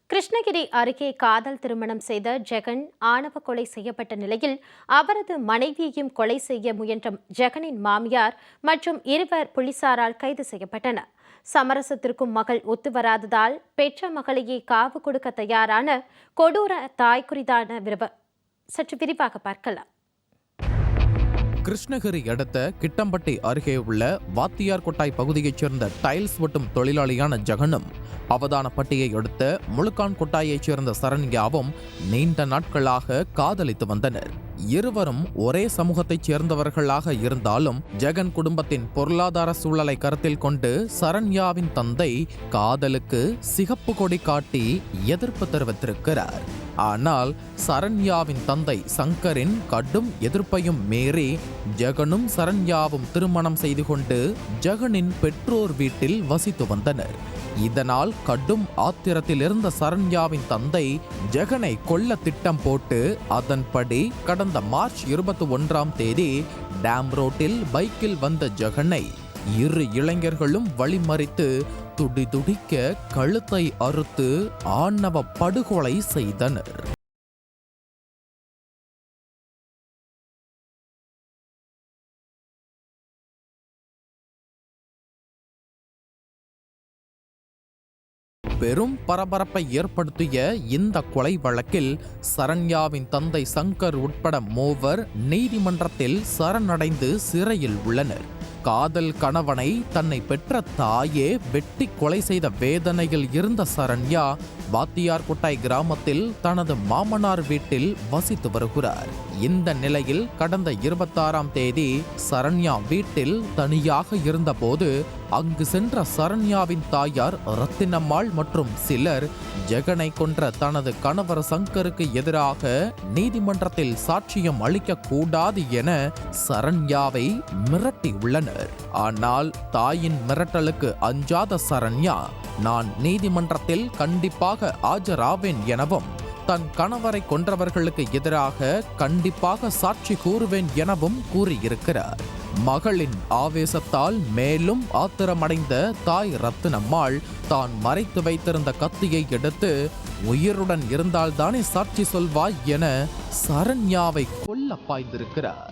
கிருஷ்ணகிரி அருகே காதல் திருமணம் செய்த ஜெகன் ஆணவ கொலை செய்யப்பட்ட நிலையில் அவரது மனைவியையும் கொலை செய்ய முயன்ற ஜெகனின் மாமியார் மற்றும் இருவர் போலீசாரால் கைது செய்யப்பட்டனர். சமரசத்திற்கும் மகள் ஒத்துவராததால் பெற்ற மகளையே காவு கொடுக்க தயாரான கொடூர தாய் குறித்தான சற்று விரிவாக பார்க்கலாம். கிருஷ்ணகிரி அடுத்த கிட்டம்பட்டி அருகே உள்ள வாத்தியார்கொட்டாய் பகுதியைச் சேர்ந்த டைல்ஸ் வெட்டும் தொழிலாளியான ஜெகனும், அவதானப்பட்டியை அடுத்த முழுக்கான் கொட்டாயைச் சேர்ந்த சரண்யாவும் நீண்ட நாட்களாக காதலித்து வந்தனர். இருவரும் ஒரே சமூகத்தைச் சேர்ந்தவர்களாக இருந்தாலும் ஜெகன் குடும்பத்தின் பொருளாதார சூழலை கருத்தில் கொண்டு சரண்யாவின் தந்தை காதலுக்கு சிகப்பு கொடி காட்டி எதிர்ப்பு தெரிவித்திருக்கிறார். ஆனால் சரண்யாவின் தந்தை சங்கரின் கடும் எதிர்ப்பையும் மீறி ஜெகனும் சரண்யாவும் திருமணம் செய்து கொண்டு ஜெகனின் பெற்றோர் வீட்டில் வசித்து வந்தனர். இதனால் கடும் ஆத்திரத்தில் இருந்த சரண்யாவின் தந்தை ஜெகனை கொல்ல திட்டம் போட்டு அதன்படி கடந்த மார்ச் 21ஆம் தேதி டேம் ரோட்டில் பைக்கில் வந்த ஜெகனை இரு இளைஞர்களும் வழிமறித்து துடிதுடிக்க கழுத்தை அறுத்து ஆணவ படுகொலை செய்தனர். பெரும் பரபரப்பை ஏற்படுத்திய இந்த கொலை வழக்கில் சரண்யாவின் தந்தை சங்கர் உட்பட மூவர் நீதிமன்றத்தில் சரணடைந்து சிறையில் உள்ளனர். காதல் கணவனை தன்னை பெற்ற தாயே வெட்டி கொலை செய்த வேதனையில் இருந்த சரண்யா வாத்தியார்கொட்டாய் கிராமத்தில் தனது மாமனார் வீட்டில் வசித்து வருகிறார். இந்த நிலையில் கடந்த 26ஆம் தேதி சரண்யா வீட்டில் தனியாக இருந்தபோது அங்கு சென்ற சரண்யாவின் தாயார் ரத்தினம்மாள் மற்றும் சிலர் ஜெகனை கொன்ற தனது கணவர் சங்கருக்கு எதிராக நீதிமன்றத்தில் சாட்சியம் அளிக்க கூடாது என சரண்யாவை மிரட்டி உள்ளனர். ஆனால் தாயின் மிரட்டலுக்கு அஞ்சாத சரண்யா, நான் நீதிமன்றத்தில் கண்டிப்பாக ஆஜராவேன் எனவும் தன் கணவரை கொன்றவர்களுக்கு எதிராக கண்டிப்பாக சாட்சி கூறுவேன் எனவும் கூறியிருக்கிறார். மகளின் ஆவேசத்தால் மேலும் ஆத்திரமடைந்த தாய் ரத்தினம்மாள் தான் மறைத்து வைத்திருந்த கத்தியை எடுத்து உயிருடன் இருந்தால்தானே சாட்சி சொல்வாய் என சரண்யாவை கொல்ல பாய்ந்திருக்கிறார்.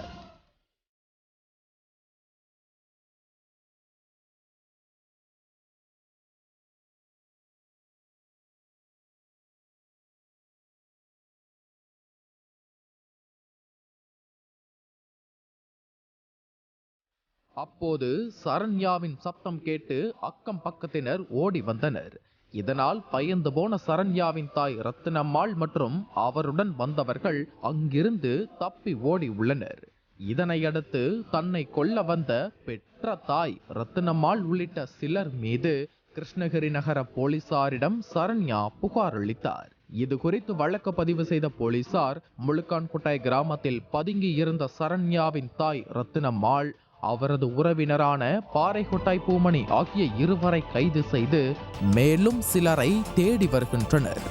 அப்போது சரண்யாவின் சத்தம் கேட்டு அக்கம் பக்கத்தினர் ஓடி வந்தனர். இதனால் பயந்து போன சரண்யாவின் தாய் ரத்தினம்மாள் மற்றும் அவருடன் வந்தவர்கள் அங்கிருந்து தப்பி ஓடி உள்ளனர். இதனையடுத்து தன்னை கொல்ல வந்த பெற்ற தாய் ரத்தினம்மாள் உள்ளிட்ட சிலர் மீது கிருஷ்ணகிரி நகர போலீசாரிடம் சரண்யா புகார் அளித்தார். இது குறித்து வழக்கு பதிவு செய்த போலீசார் முழுக்கான்கொட்டாய் கிராமத்தில் பதுங்கி இருந்த சரண்யாவின் தாய் ரத்தினம்மாள், அவரது உறவினரான பாறைகொட்டாய் பூமணி ஆகிய இருவரை கைது செய்து மேலும் சிலரை தேடி வருகின்றனர்.